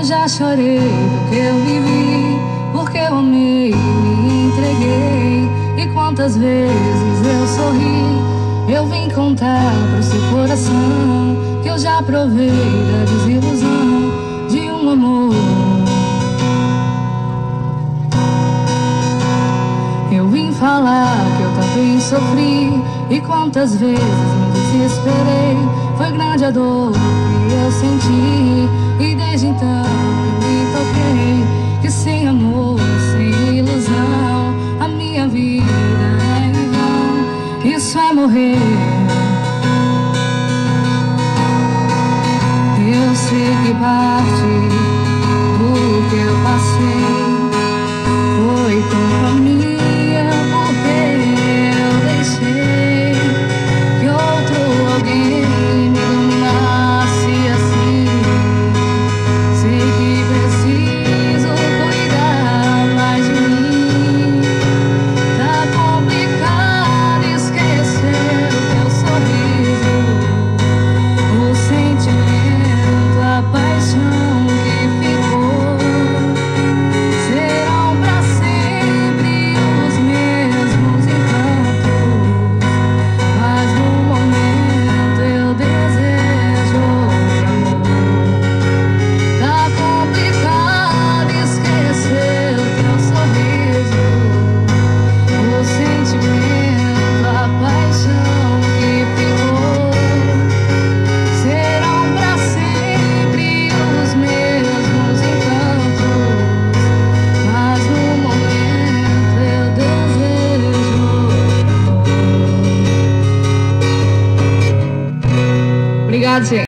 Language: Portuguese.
já chorei do que eu vivi, porque eu amei e me entreguei. E quantas vezes eu sorri, eu vim contar pro seu coração que eu já provei da desilusão de um amor. Eu vim falar que eu também sofri, e quantas vezes me desesperei. Foi grande a dor que eu senti, e desde então eu me toquei que sem amor, sem ilusão, a minha vida é em vão. Isso é morrer. Eu sei que parte do que eu passei foi culpa minha, porque eu deixei que outro alguém me dominasse assim. Sei que preciso cuidar mais de mim. Tá complicado esquecer o teu sorriso, o sentimento, a paixão que ficou. Serão pra sempre os mesmos encantos, mas no momento eu desejo outro amor. Tá complicado esquecer o teu sorriso, o sentimento, a paixão que ficou. Serão pra sempre os mesmos encantos, mas no momento eu desejo outro amor. Obrigada, gente.